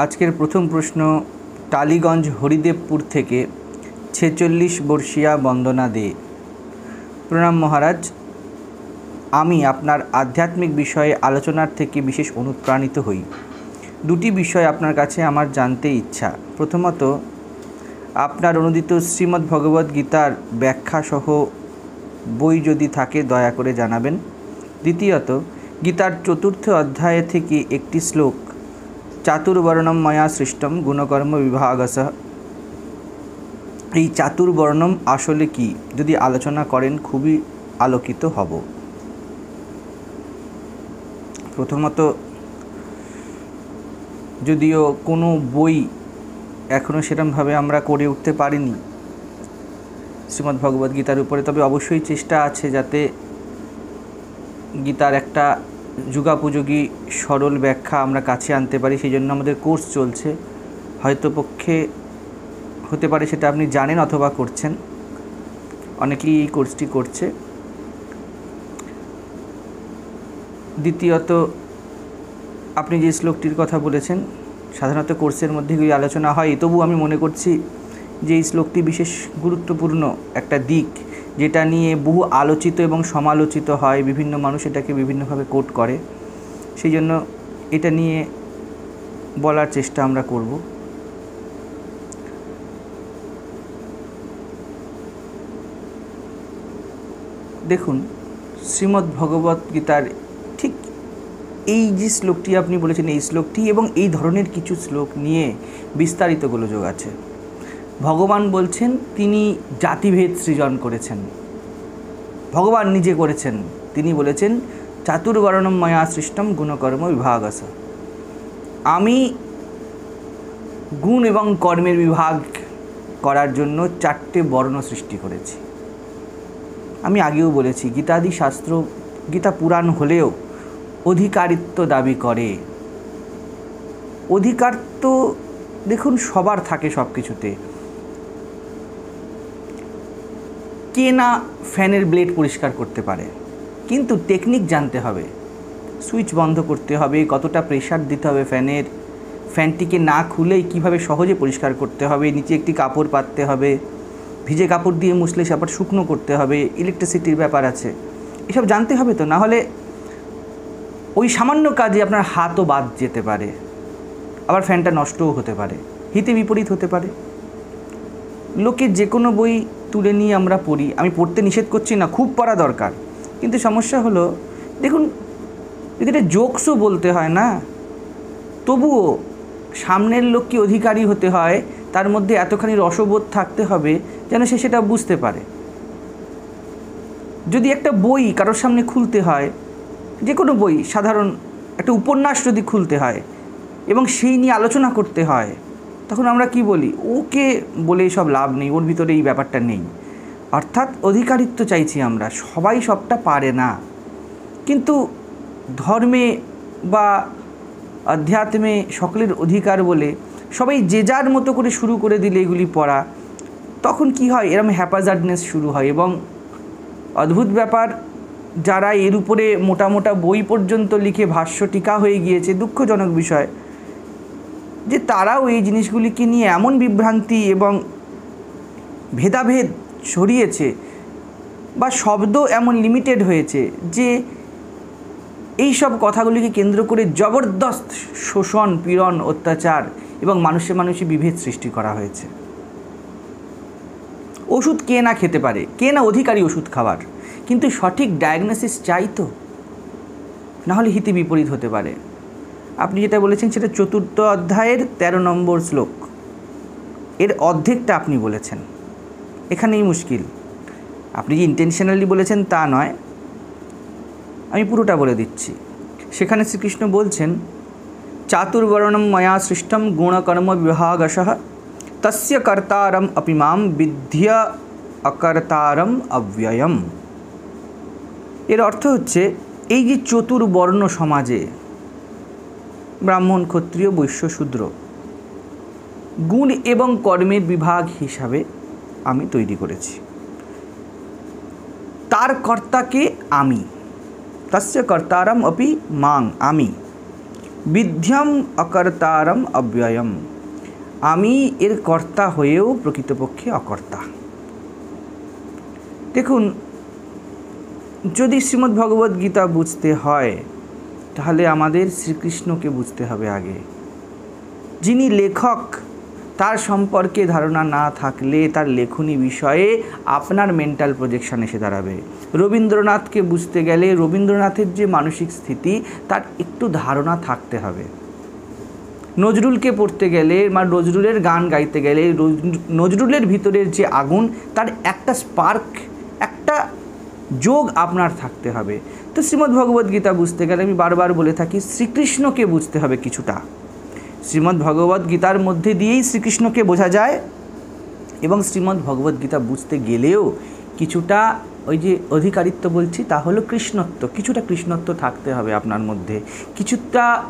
আজকের প্রথম প্রশ্ন টালিগঞ্জ হরিদেবপুর থেকে 46 বর্ষীয়া বন্দনা দে। প্রণাম মহারাজ, আমি আপনার আধ্যাত্মিক বিষয়ে আলোচনার থেকে বিশেষ অনুপ্রাণিত হই। দুটি বিষয় আপনার কাছে আমার জানতে ইচ্ছা। প্রথমত, আপনার অনুদিত শ্রীমদ্ ভগবদ্ গীতার ব্যাখ্যাসহ বই যদি থাকে দয়া করে জানাবেন। দ্বিতীয়ত, গীতার 4th অধ্যায় থেকে একটি শ্লোক, চাতুর্বর্ণম ময়া সৃষ্টম গুণকর্ম বিভাগসঃ, এই চাতুর্বর্ণম আসলে কি যদি আলোচনা করেন খুবই আলোকিত হব। প্রথমত, যদিও কোনো বই এখনও সেরকমভাবে আমরা করে উঠতে পারিনি শ্রীমদ্ ভগবদ্ গীতার উপরে, তবে অবশ্যই চেষ্টা আছে যাতে গীতার একটা যুগাপযোগী সরল ব্যাখ্যা আমরা কাছে আনতে পারি। সেই জন্য আমাদের কোর্স চলছে। হয়তো পক্ষে হতে পারে সেটা আপনি জানেন অথবা করছেন, অনেকেই এই কোর্সটি করছে। দ্বিতীয়ত, আপনি যে শ্লোকটির কথা বলেছেন, সাধারণত কোর্সের মধ্যে এই আলোচনা হয়, তবু আমি মনে করছি যে এই শ্লোকটি বিশেষ গুরুত্বপূর্ণ একটা দিক, যেটা নিয়ে বহু আলোচিত এবং সমালোচিত হয়। বিভিন্ন মানুষ এটাকে বিভিন্নভাবে কোট করে, সেই জন্য এটা নিয়ে বলার চেষ্টা আমরা করব। দেখুন, শ্রীমদ্ ভগবদ্ গীতার ঠিক এই যে শ্লোকটি আপনি বলেছেন, এই শ্লোকটি এবং এই ধরনের কিছু শ্লোক নিয়ে বিস্তারিত গোলযোগ আছে। ভগবান বলছেন তিনি জাতিভেদ সৃজন করেছেন, ভগবান নিজে করেছেন। তিনি বলেছেন চাতুর্বর্ণম ময়া সৃষ্টম গুণকর্ম বিভাগসঃ, আমি গুণ এবং কর্মের বিভাগ করার জন্য 4টে বর্ণ সৃষ্টি করেছি। আমি আগেও বলেছি, গীতাদি শাস্ত্র, গীতা পুরাণ হলেও অধিকারিত্ব দাবি করে। অধিকার তো দেখুন সবার থাকে সব কিছুতে। কে না ফ্যানের ব্লেড পরিষ্কার করতে পারে, কিন্তু টেকনিক জানতে হবে। সুইচ বন্ধ করতে হবে, কতটা প্রেশার দিতে হবে ফ্যানের, ফ্যানটিকে না খুলেই কিভাবে সহজে পরিষ্কার করতে হবে, নিচে একটি কাপড় পাততে হবে, ভিজে কাপড় দিয়ে মুছলে আবার শুকনো করতে হবে, ইলেকট্রিসিটির ব্যাপার আছে, এসব জানতে হবে। তো না হলে ওই সামান্য কাজে আপনার হাতও বাদ যেতে পারে, আবার ফ্যানটা নষ্টও হতে পারে, হিতে বিপরীত হতে পারে। লোকে যে কোনো বই তুলে নিয়ে আমরা পড়ি, আমি পড়তে নিষেধ করছি না, খুব পড়া দরকার, কিন্তু সমস্যা হলো দেখুন, যদি এটা জোকসও বলতে হয় না, তবুও সামনের লোককে অধিকারী হতে হয়, তার মধ্যে এতখানি রসবোধ থাকতে হবে যেন সে সেটা বুঝতে পারে। যদি একটা বই কারোর সামনে খুলতে হয়, যে কোনো বই, সাধারণ একটা উপন্যাস যদি খুলতে হয় এবং সেই নিয়ে আলোচনা করতে হয়, তখন আমরা কি বলি, ওকে বলে সব লাভ নেই, ওর ভিতরে এই ব্যাপারটা নেই। অর্থাৎ অধিকারিত্ব চাইছি আমরা, সবাই সবটা পারে না। কিন্তু ধর্মে বা আধ্যাত্মে সকলের অধিকার বলে সবাই যে যার মতো করে শুরু করে দিলে এগুলি পড়া, তখন কি হয়, এরম হ্যাপাজার্ডনেস শুরু হয়। এবং অদ্ভুত ব্যাপার, যারা এর উপরে মোটা মোটা বই পর্যন্ত লিখে ভাষ্য টিকা হয়ে গিয়েছে, দুঃখজনক বিষয় যে তারাও এই জিনিসগুলিকে নিয়ে এমন বিভ্রান্তি এবং ভেদাভেদ ছড়িয়েছে, বা শব্দ এমন লিমিটেড হয়েছে যে এই সব কথাগুলিকে কেন্দ্র করে জবরদস্ত শোষণ, পীড়ন, অত্যাচার এবং মানুষে মানুষে বিভেদ সৃষ্টি করা হয়েছে। ওষুধ কে না খেতে পারে, কে না অধিকারী ওষুধ খাওয়ার, কিন্তু সঠিক ডায়াগনোসিস চাই তো, নাহলে হিতে বিপরীত হতে পারে। আপনি যেটা বলেছেন সেটা 4th অধ্যায়ের 13 নম্বর শ্লোক, এর অর্ধেকটা আপনি বলেছেন, এখানেই মুশকিল। আপনি যে ইন্টেনশনালি বলেছেন তা নয়, আমি পুরোটা বলে দিচ্ছি। সেখানে শ্রীকৃষ্ণ বলছেন চাতুর্বর্ণম ময়া সৃষ্টম গুণকর্ম বিভাগসঃ তস্য কর্তারম অপি মাম বিদ্য অকর্তারম অব্যয়ম। এর অর্থ হচ্ছে, এই যে চতুর্বর্ণ সমাজে ব্রাহ্মণ, ক্ষত্রিয়, বৈশ্য, শূদ্র, গুণ এবং কর্মের বিভাগ হিসাবে আমি তৈরি করেছি। তার কর্তাকে আমি, তস্য কর্তারম অপি মাং, আমি, বিদ্যম অকর্তারম অব্যয়ম, আমি এর কর্তা হয়েও প্রকৃতপক্ষে অকর্তা। দেখুন, যদি শ্রীমদ্ভগবদ্গীতা বুঝতে হয় তাহলে আমাদের শ্রীকৃষ্ণকে বুঝতে হবে আগে। যিনি লেখক তার সম্পর্কে ধারণা না থাকলে তার লেখনী বিষয়ে আপনার মেন্টাল প্রজেকশন এসে দাঁড়াবে। রবীন্দ্রনাথকে বুঝতে গেলে রবীন্দ্রনাথের যে মানসিক স্থিতি তার একটু ধারণা থাকতে হবে। নজরুলকে পড়তে গেলে বা নজরুলের গান গাইতে গেলে নজরুলের ভিতরের যে আগুন তার একটা স্পার্ক, একটা যোগ আপনার থাকতে হবে। তো শ্রীমদ্ভগবদ্গীতা বুঝতে গেলে আমি বারবার বলে থাকি শ্রীকৃষ্ণকে বুঝতে হবে কিছুটা। শ্রীমদ্ভগবদ্গীতার মধ্যে দিয়েই শ্রীকৃষ্ণকে বোঝা যায়, এবং শ্রীমদ্ভগবদ্গীতা বুঝতে গেলেও কিছুটা ওই যে অধিকারিত্ব বলছি তা হলো কৃষ্ণত্ব, কিছুটা কৃষ্ণত্ব থাকতে হবে আপনার মধ্যে,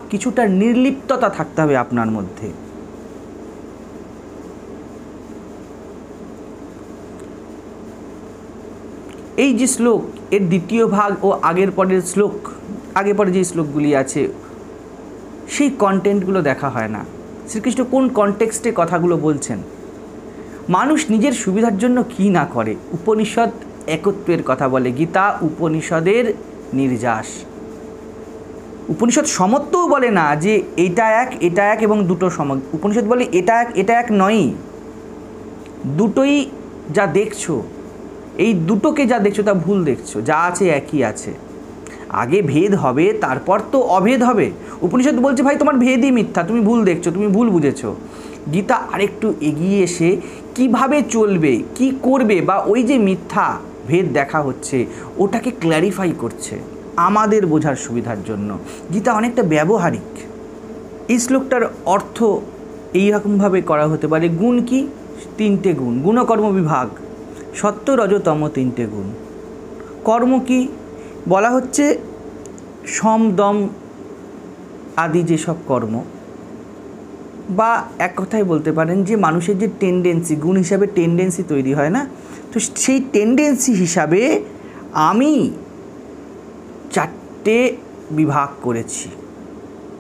কিছুটা নির্লিপ্ততা থাকতে হবে আপনার মধ্যে। এই যে শ্লোক এর দ্বিতীয় ভাগ ও আগের পরের শ্লোক, আগে পরে যে শ্লোকগুলি আছে সেই কন্টেন্টগুলো দেখা হয় না। শ্রীকৃষ্ণ কোন কনটেক্সটে কথাগুলো বলছেন, মানুষ নিজের সুবিধার জন্য কি না করে। উপনিষদ একত্বের কথা বলে, গীতা উপনিষদের নির্যাস। উপনিষদ সমত্বও বলে না যে এটা এক এবং দুটো সম। উপনিষদ বলে এটা এক নয়ই, দুটোই যা দেখছো, এই দুটোকে যা দেখছো তা ভুল দেখছো, যা আছে একই আছে। আগে ভেদ হবে তারপর তো অভেদ হবে। উপনিষদ বলছে ভাই তোমার ভেদই মিথ্যা, তুমি ভুল দেখছো, তুমি ভুল বুঝেছো। গীতা আরেকটু এগিয়ে এসে কিভাবে চলবে, কি করবে, বা ওই যে মিথ্যা ভেদ দেখা হচ্ছে ওটাকে ক্ল্যারিফাই করছে আমাদের বোঝার সুবিধার জন্য। গীতা অনেকটা ব্যবহারিক। এই শ্লোকটার অর্থ এইরকমভাবে করা হতে পারে, গুণ কি? তিনটে গুণ, গুণকর্ম বিভাগ, সত্য রজ তম তিনটে গুণ। কর্ম কি? বলা হচ্ছে সম দম আদি যেসব কর্ম, বা এক কথায় বলতে পারেন যে মানুষের যে টেন্ডেন্সি, গুণ হিসাবে টেন্ডেন্সি তৈরি হয় না, তো সেই টেন্ডেন্সি হিসাবে আমি চারটে বিভাগ করেছি,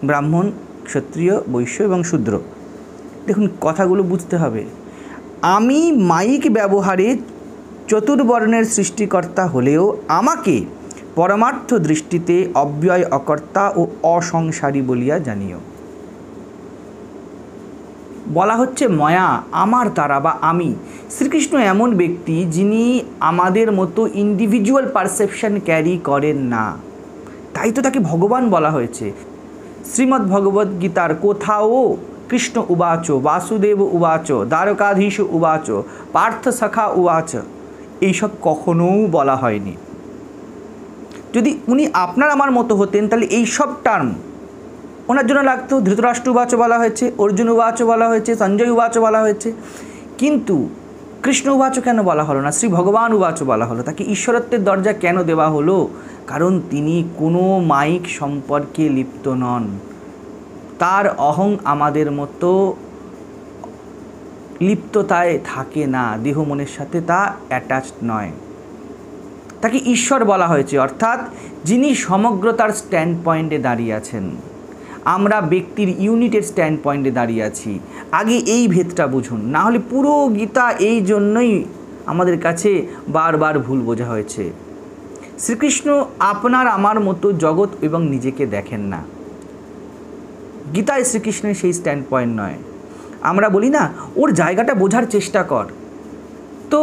ব্রাহ্মণ, ক্ষত্রিয়, বৈশ্য এবং শূদ্র। দেখুন কথাগুলো বুঝতে হবে। আমি মাইক ব্যবহারে চতুর্বর্ণের সৃষ্টিকর্তা হলেও আমাকে পরমার্থ দৃষ্টিতে অব্যয় অকর্তা ও অসংসারী বলিয়া জানিও। বলা হচ্ছে ময়া, আমার দ্বারা বা আমি। শ্রীকৃষ্ণ এমন ব্যক্তি যিনি আমাদের মতো ইন্ডিভিজুয়াল পারসেপশন ক্যারি করেন না, তাই তো তাকে ভগবান বলা হয়েছে। শ্রীমদ্ভগবদ্গীতার কোথাও কৃষ্ণ উবাচ, বাসুদেব উবাচ, দ্বারকাধীশ উবাচ, পার্থ সখা উবাচ এইসব কখনোও বলা হয়নি। যদি উনি আপনার আমার মতো হতেন তাহলে এই সব টার্ম ওনার জন্য লাগতো। ধৃতরাষ্ট্র উবাচ বলা হয়েছে, অর্জুন উবাচ বলা হয়েছে, সঞ্জয় উবাচ বলা হয়েছে, কিন্তু কৃষ্ণ উবাচ কেন বলা হলো না? শ্রী ভগবান উবাচ বলা হলো। তাকে ঈশ্বরত্বের দরজা কেন দেওয়া হলো? কারণ তিনি কোনো মাইক সম্পর্কে লিপ্ত নন। তার অহং আমাদের মতো লিপ্ততায় থাকে না, দেহ মনের সাথে তা অ্যাটাচড নয়। তাকে ঈশ্বর বলা হয়েছে, অর্থাৎ যিনি সমগ্রতার স্ট্যান্ড পয়েন্টে দাঁড়িয়ে আছেন। আমরা ব্যক্তির ইউনিটের স্ট্যান্ড পয়েন্টে দাঁড়িয়ে আছি। আগে এই ভেদটা বুঝুন, না হলে পুরো গীতা এই জন্যই আমাদের কাছে বারবার ভুল বোঝা হয়েছে। শ্রীকৃষ্ণ আপনার আমার মতো জগৎ এবং নিজেকে দেখেন না। গীতায় শ্রীকৃষ্ণের সেই স্ট্যান্ড পয়েন্ট নয়। আমরা বলি না ওর জায়গাটা বোঝার চেষ্টা কর, তো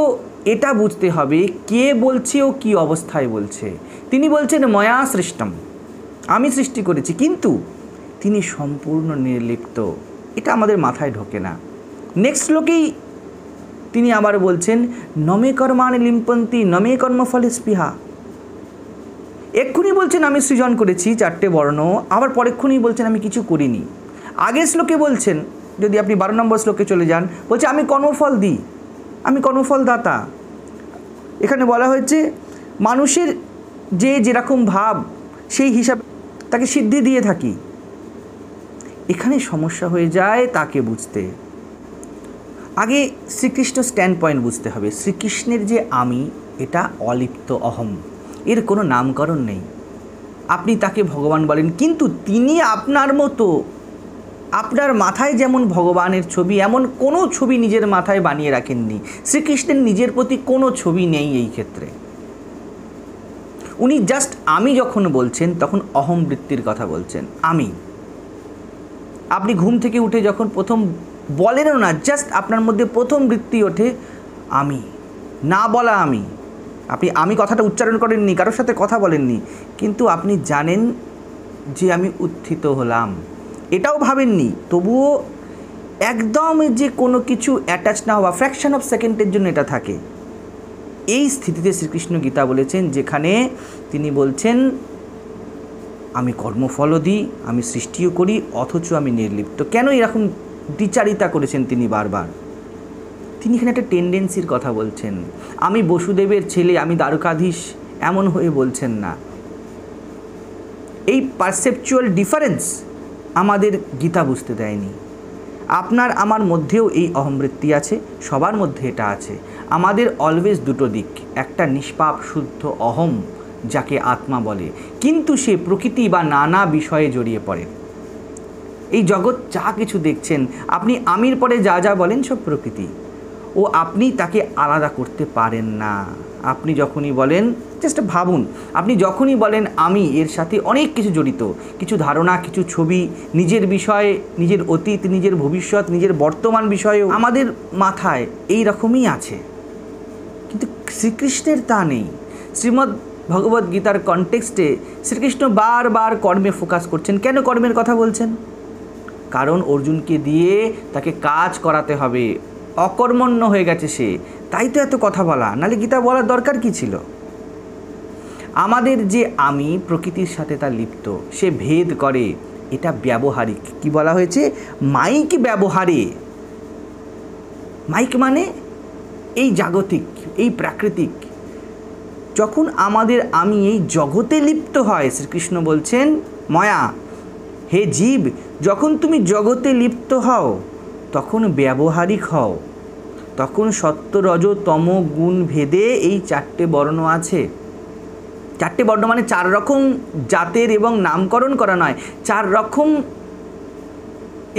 এটা বুঝতে হবে কে বলছে ও কী অবস্থায় বলছে। তিনি বলছেন ময়া সৃষ্টম, আমি সৃষ্টি করেছি, কিন্তু তিনি সম্পূর্ণ নির্লিপ্ত। এটা আমাদের মাথায় ঢোকে না। নেক্সট শ্লোকেই তিনি আবার বলছেন নমে কর্মাণি লিম্পন্তি নমে কর্মফলে স্পৃহা। এক্ষুনি বলছেন আমি সৃজন করেছি চারটে বর্ণ, আবার পরেক্ষুনি বলছেন আমি কিছু করিনি। আগের শ্লোকে বলছেন, যদি আপনি 12 নম্বর শ্লোকে চলে যান, বলছে আমি কর্মফল দিই, আমি কর্মফল দাতা। এখানে বলা হয়েছে মানুষের যে যেরকম ভাব সেই হিসাবে তাকে সিদ্ধি দিয়ে থাকি। এখানে সমস্যা হয়ে যায় তাকে বুঝতে। আগে শ্রীকৃষ্ণ স্ট্যান্ড পয়েন্ট বুঝতে হবে। শ্রীকৃষ্ণের যে আমি, এটা অলিপ্ত অহম, এর কোনো নামকরণ নেই। আপনি তাকে ভগবান বলেন, কিন্তু তিনি আপনার মতো, আপনার মাথায় যেমন ভগবানের ছবি এমন কোনো ছবি নিজের মাথায় বানিয়ে রাখেননি। শ্রীকৃষ্ণের নিজের প্রতি কোনো ছবি নেই এই ক্ষেত্রে। উনি জাস্ট আমি যখন বলছেন তখন অহম বৃত্তির কথা বলছেন। আমি, আপনি ঘুম থেকে উঠে যখন প্রথম বলেনও না, জাস্ট আপনার মধ্যে প্রথম বৃত্তি ওঠে আমি, না বলা আমি। আমি কথাটা উচ্চারণ করেননি, কারোর সাথে কথা বলেননি, কিন্তু আপনি জানেন যে আমি উত্থিত হলাম, এটাও ভাবেননি, তবুও একদম যে কোনো কিছু অ্যাটাচ না হওয়া, ফ্র্যাকশন অফ সেকেন্ডের জন্য এটা থাকে। এই স্থিতিতে শ্রীকৃষ্ণ গীতা বলেছেন, যেখানে তিনি বলছেন আমি কর্মফলও দিই, আমি সৃষ্টিও করি, অথচ আমি নির্লিপ্ত। কেন এরকম দ্বিচারিতা করেছেন তিনি বারবার? তিনি এখানে একটা টেন্ডেন্সির কথা বলছেন। আমি বসুদেবের ছেলে, আমি দ্বারকাধীশ, এমন হয়ে বলছেন না। এই পারসেপচুয়াল ডিফারেন্স আমাদের গীতা বুঝতে দেয়নি। আপনার আমার মধ্যেও এই অহমবৃত্তি আছে, সবার মধ্যে এটা আছে। আমাদের অলওয়েজ দুটো দিক, একটা নিষ্পাপ শুদ্ধ অহম যাকে আত্মা বলে, কিন্তু সে প্রকৃতি বা নানা বিষয়ে জড়িয়ে পড়ে। এই জগৎ যা কিছু দেখছেন, আপনি আমির পরে যা যা বলেন সব প্রকৃতি, ও আপনি তাকে আলাদা করতে পারেন না। আপনি যখনই বলেন, জাস্ট ভাবুন, আপনি যখনই বলেন আমি, এর সাথে অনেক কিছু জড়িত, কিছু ধারণা, কিছু ছবি, নিজের বিষয়ে, নিজের অতীত, নিজের ভবিষ্যৎ, নিজের বর্তমান বিষয়েও আমাদের মাথায় এই রকমই আছে। কিন্তু শ্রীকৃষ্ণের তা নেই। শ্রীমদ্ ভগবদ্ গীতার কনটেক্সটে শ্রীকৃষ্ণ বারবার কর্মে ফোকাস করছেন। কেন কর্মের কথা বলছেন? কারণ অর্জুনকে দিয়ে তাকে কাজ করাতে হবে, অকর্মণ্য হয়ে গেছে সে, তাই তো এত কথা বলা, নাহলে গীতা বলার দরকার কি ছিল? আমাদের যে আমি প্রকৃতির সাথে তা লিপ্ত, সে ভেদ করে, এটা ব্যবহারিক। কি বলা হয়েছে? মাইক ব্যবহারে। মাইক মানে এই জাগতিক, এই প্রাকৃতিক। যখন আমাদের আমি এই জগতে লিপ্ত হয়, শ্রীকৃষ্ণ বলছেন মায়া, হে জীব, যখন তুমি জগতে লিপ্ত হও তখন ব্যবহারিক হও, তখন সত্য রজ তম গুণ ভেদে এই চারটে বর্ণ আছে। চারটে বর্ণ মানে 4 রকম জাতের এবং নামকরণ করা নয়, 4 রকম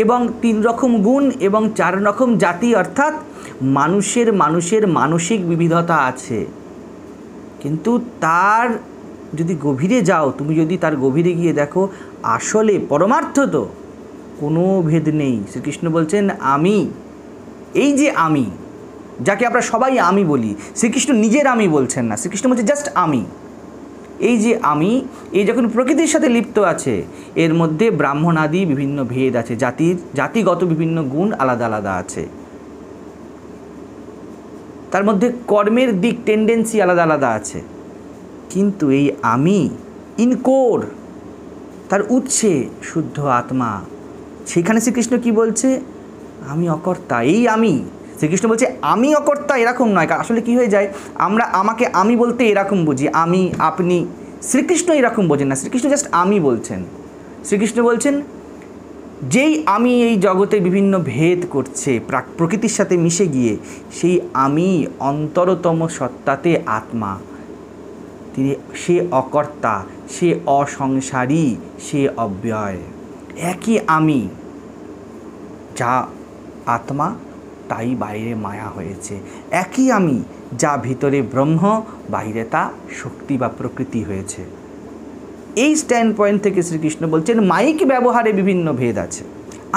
এবং 3 রকম গুণ এবং 4 রকম জাতি, অর্থাৎ মানুষের মানসিক বিবিধতা আছে। কিন্তু তার যদি গভীরে যাও, তুমি যদি তার গভীরে গিয়ে দেখো, আসলে পরমার্থ তো কোনো ভেদ নেই। শ্রীকৃষ্ণ বলছেন আমি, এই যে আমি, যাকে আমরা সবাই আমি বলি, শ্রীকৃষ্ণ নিজের আমি বলছেন না, শ্রীকৃষ্ণ বলছে জাস্ট আমি। এই যে আমি, এই যখন প্রকৃতির সাথে লিপ্ত আছে, এর মধ্যে ব্রাহ্মণ আদি বিভিন্ন ভেদ আছে, জাতিগত বিভিন্ন গুণ আলাদা আলাদা আছে, তার মধ্যে কর্মের দিক, টেন্ডেন্সি আলাদা আলাদা আছে। কিন্তু এই আমি ইনকোর, তার উৎসে শুদ্ধ আত্মা, সেখানে শ্রীকৃষ্ণ কি বলছে? আমি অকর্তা। এই আমি, শ্রীকৃষ্ণ বলছে আমি অকর্তা, এরকম নয়। আসলে কি হয়ে যায়, আমরা আমাকে আমি বলতে এরকম বুঝি, আমি, আপনি। শ্রীকৃষ্ণ এরকম বোঝেন না, শ্রীকৃষ্ণ জাস্ট আমি বলছেন। শ্রীকৃষ্ণ বলছেন যেই আমি এই জগতে বিভিন্ন ভেদ করছে প্রকৃতির সাথে মিশে গিয়ে, সেই আমি অন্তরতম সত্তাতে আত্মা, তিনি, সে অকর্তা, সে অসংসারী, সে অব্যয়। একই আমি, যা আত্মা তাই বাইরে মায়া হয়েছে। একই আমি, যা ভিতরে ব্রহ্ম, বাইরে তা শক্তি বা প্রকৃতি হয়েছে। এই স্ট্যান্ড পয়েন্ট থেকে শ্রীকৃষ্ণ বলছেন মাইক ব্যবহারে বিভিন্ন ভেদ আছে।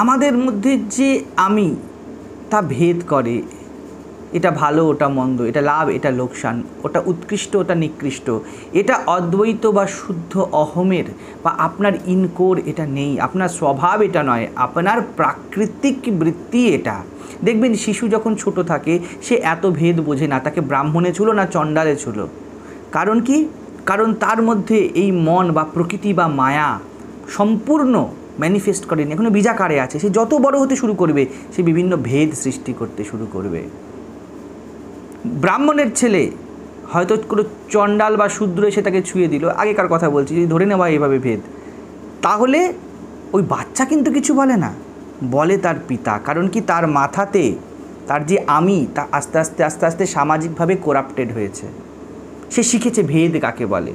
আমাদের মধ্যে যে আমি, তা ভেদ করে, এটা ভালো, ওটা মন্দ, এটা লাভ, এটা লোকসান, ওটা উৎকৃষ্ট, ওটা নিকৃষ্ট। এটা অদ্বৈত বা শুদ্ধ অহমের বা আপনার ইনকোর এটা নেই, আপনার স্বভাব এটা নয়, আপনার প্রাকৃতিক বৃত্তি এটা। দেখবেন শিশু যখন ছোট থাকে, সে এত ভেদ বোঝে না, তাকে ব্রাহ্মণে ছুলো না চণ্ডালে ছুলো। কারণ কি? কারণ তার মধ্যে এই মন বা প্রকৃতি বা মায়া সম্পূর্ণ ম্যানিফেস্ট করেনি, এখনো বীজাকারে আছে। সে যত বড় হতে শুরু করবে, সে বিভিন্ন ভেদ সৃষ্টি করতে শুরু করবে। ব্রাহ্মণের ছেলে হয়তো কোনো চণ্ডাল বা শূদ্র এসে তাকে ছুঁয়ে দিল, আগেকার কথা বলছি, যদি ধরে নেওয়া এভাবে ভেদ, তাহলে ওই বাচ্চা কিন্তু কিছু বলে না, বলে তার পিতা। কারণ কি? তার মাথাতে তার যে আমি, তা আস্তে আস্তে সামাজিকভাবে করাপ্টেড হয়েছে। সে শিখেছে ভেদ কাকে বলে।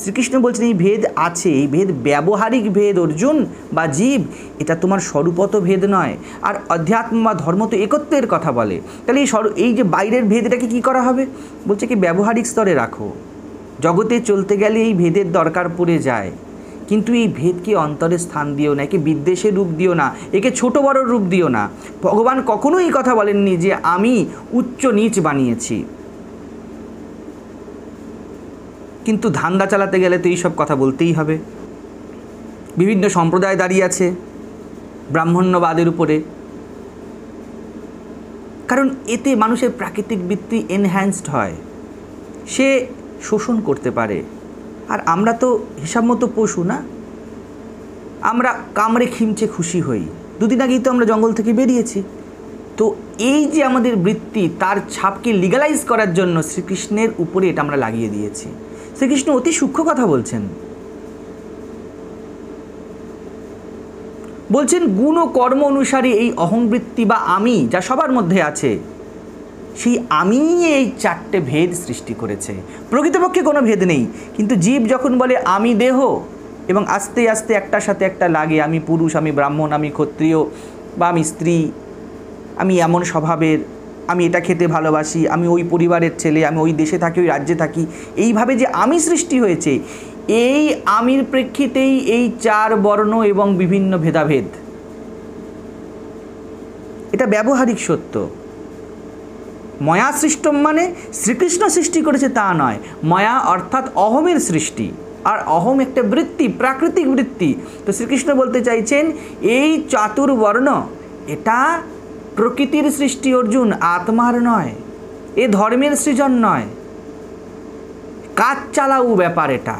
শ্রীকৃষ্ণ বলছেন এই ভেদ আছে, এই ভেদ ব্যবহারিক ভেদ অর্জুন বা জীব, এটা তোমার স্বরূপত ভেদ নয়। আর অধ্যাত্ম বা ধর্ম তো একত্বের কথা বলে, তাহলে এই যে বাইরের ভেদ এটাকে কী করা হবে? বলছে কি ব্যবহারিক স্তরে রাখো। জগতে চলতে গেলে এই ভেদের দরকার পড়ে যায়, কিন্তু এই ভেদকে অন্তরে স্থান দিও না, একে বিদ্বেষের রূপ দিও না, একে ছোট বড় রূপ দিও না। ভগবান কখনোই এই কথা বলেননি যে আমি উচ্চ নীচ বানিয়েছি, কিন্তু ধান্দা চালাতে গেলে তো এইসব কথা বলতেই হবে। বিভিন্ন সম্প্রদায় দাঁড়িয়ে আছে ব্রাহ্মণ্যবাদের উপরে, কারণ এতে মানুষের প্রাকৃতিক বৃত্তি এনহ্যান্সড হয়, সে শোষণ করতে পারে। আর আমরা তো হিসাব মতো পশু না, আমরা কামড়ে খিমচে খুশি হই। দুদিন আগেই তো আমরা জঙ্গল থেকে বেরিয়েছি। তো এই যে আমাদের বৃত্তি, তার ছাপকে লিগালাইজ করার জন্য শ্রীকৃষ্ণের উপরে এটা আমরা লাগিয়ে দিয়েছি। শ্রীকৃষ্ণ অতি সূক্ষ্ম কথা বলছেন, বলছেন গুণ ও কর্ম অনুসারে এই অহংবৃত্তি বা আমি যা সবার মধ্যে আছে, সেই আমি এই চারটে ভেদ সৃষ্টি করেছে। প্রকৃতপক্ষে কোনো ভেদ নেই, কিন্তু জীব যখন বলে আমি দেহ, এবং আস্তে আস্তে একটার সাথে একটা লাগে, আমি পুরুষ, আমি ব্রাহ্মণ, আমি ক্ষত্রিয় বা আমি স্ত্রী, আমি এমন স্বভাবের, আমি এটা খেতে ভালোবাসি, আমি ওই পরিবারের ছেলে, আমি ওই দেশে থাকি, ওই রাজ্যে থাকি, এইভাবে যে আমি সৃষ্টি হয়েছে, এই আমির প্রেক্ষিতেই এই চার বর্ণ এবং বিভিন্ন ভেদাভেদ, এটা ব্যবহারিক সত্য। ময়া সৃষ্টম মানে শ্রীকৃষ্ণ সৃষ্টি করেছে তা নয়, ময়া অর্থাৎ অহমের সৃষ্টি, আর অহম একটা বৃত্তি, প্রাকৃতিক বৃত্তি। তো শ্রীকৃষ্ণ বলতে চাইছেন এই চাতুর্বর্ণ এটা প্রকৃতির সৃষ্টি অর্জুন, আত্মার নয়, এ ধর্মের সৃজন নয়, কাজ চালাও ব্যাপার এটা।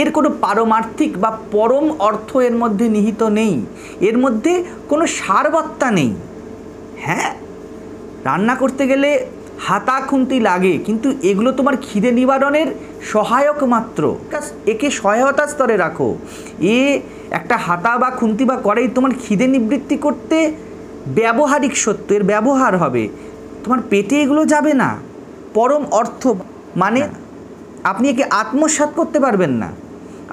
এর কোনো পারমার্থিক বা পরম অর্থ এর মধ্যে নিহিত নেই, এর মধ্যে কোনো সারবত্তা নেই। হ্যাঁ, রান্না করতে গেলে হাতা খুন্তি লাগে, কিন্তু এগুলো তোমার খিদে নিবারণের সহায়ক মাত্র, একে সহায়তা স্তরে রাখো। এ একটা হাতা বা খুন্তি বা কড়াই তোমার খিদে নিবৃত্তি করতে ব্যবহারিক সত্য, এর ব্যবহার হবে, তোমার পেটে এগুলো যাবে না। পরম অর্থ মানে আপনি একে আত্মসাৎ করতে পারবেন না।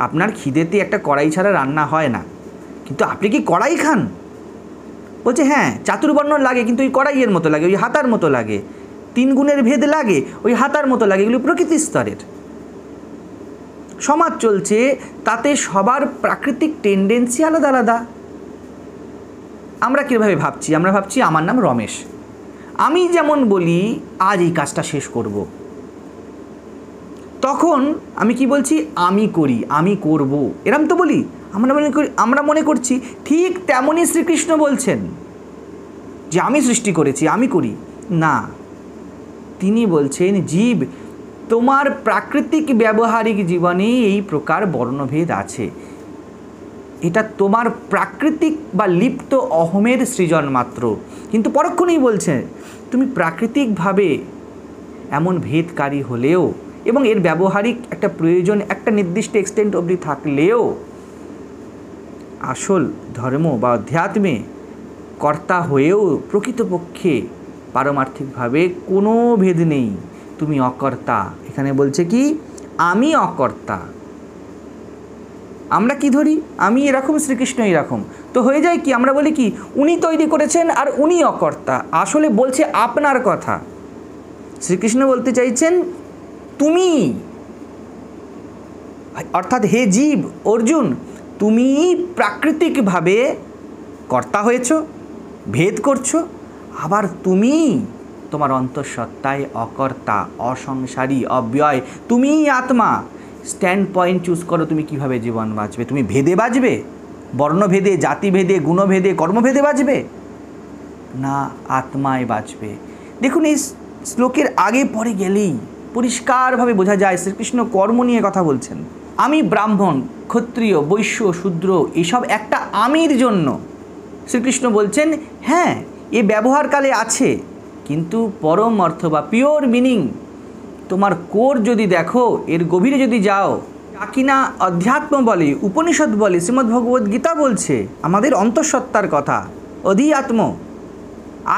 আপনার খিদেতে একটা কড়াই ছাড়া রান্না হয় না, কিন্তু আপনি কি কড়াই খান? বলছে হ্যাঁ, চাতুর্বর্ণ লাগে, কিন্তু ওই কড়াইয়ের মতো লাগে, ওই হাতার মতো লাগে, 3 গুণের ভেদ লাগে, ওই হাতার মতো লাগে। এগুলো প্রকৃতি স্তরের সমাজ চলছে, তাতে সবার প্রাকৃতিক টেন্ডেন্সি আলাদা আলাদা। আমরা কীভাবে ভাবছি? আমরা ভাবছি আমার নাম রমেশ, আমি যেমন বলি আজ এই কাজটা শেষ করব, তখন আমি কি বলছি? আমি করি, আমি করব, এরম তো বলি। আমরা মনে করছি ঠিক তেমনই শ্রীকৃষ্ণ বলছেন যে আমি সৃষ্টি করেছি, আমি করি না। তিনি বলছেন জীব, তোমার প্রাকৃতিক ব্যবহারিক জীবনে এই প্রকার বর্ণভেদ আছে, এটা তোমার প্রাকৃতিক বা লিপ্ত অহমের সৃজন মাত্র। কিন্তু পরক্ষণেই বলছে তুমি প্রাকৃতিকভাবে এমন ভেদকারী হলেও এবং এর ব্যবহারিক একটা প্রয়োজন একটা নির্দিষ্ট এক্সটেন্ট অবধি থাকলেও আসল ধর্ম বা অধ্যাত্মে কর্তা হয়েও প্রকৃতপক্ষে পারমার্থিকভাবে কোনো ভেদ নেই, তুমি অকর্তা। এখানে বলছে কি আমি অকর্তা। আমরা কি ধরি? আমি এরকম, শ্রীকৃষ্ণ এরকম, তো হয়ে যায় কি আমরা বলি কি উনি তৈরি করেছেন আর উনি অকর্তা। আসলে বলছে আপনার কথা। শ্রীকৃষ্ণ বলতে চাইছেন তুমি, অর্থাৎ হে জীব অর্জুন, তুমি প্রাকৃতিকভাবে কর্তা হয়েছ, ভেদ করছো, আবার তুমি তোমার অন্তঃসত্ত্বায় অকর্তা, অসংসারী, অব্যয়, তুমিই আত্মা। স্ট্যান্ড পয়েন্ট চুজ করো, তুমি কিভাবে জীবন বাঁচবে। তুমি ভেদে বাঁচবে, বর্ণভেদে, জাতিভেদে, গুণভেদে, কর্মভেদে বাঁচবে না, আত্মায় বাঁচবে। দেখুন এই শ্লোকের আগে পরে গেলেই পরিষ্কারভাবে বোঝা যায় শ্রীকৃষ্ণ কর্ম নিয়ে কথা বলছেন। আমি ব্রাহ্মণ, ক্ষত্রিয়, বৈশ্য, শূদ্র, এসব একটা আমির জন্য শ্রীকৃষ্ণ বলছেন হ্যাঁ এ ব্যবহারকালে আছে, কিন্তু পরম অর্থ বা পিওর মিনিং তোমার কোর যদি দেখো, এর গভীরে যদি যাও, যা কিনা অধ্যাত্ম বলে, উপনিষদ বলে, শ্রীমদ্ভগবদ্গীতা বলছে, আমাদের অন্তঃসত্ত্বার কথা, অধিআত্ম,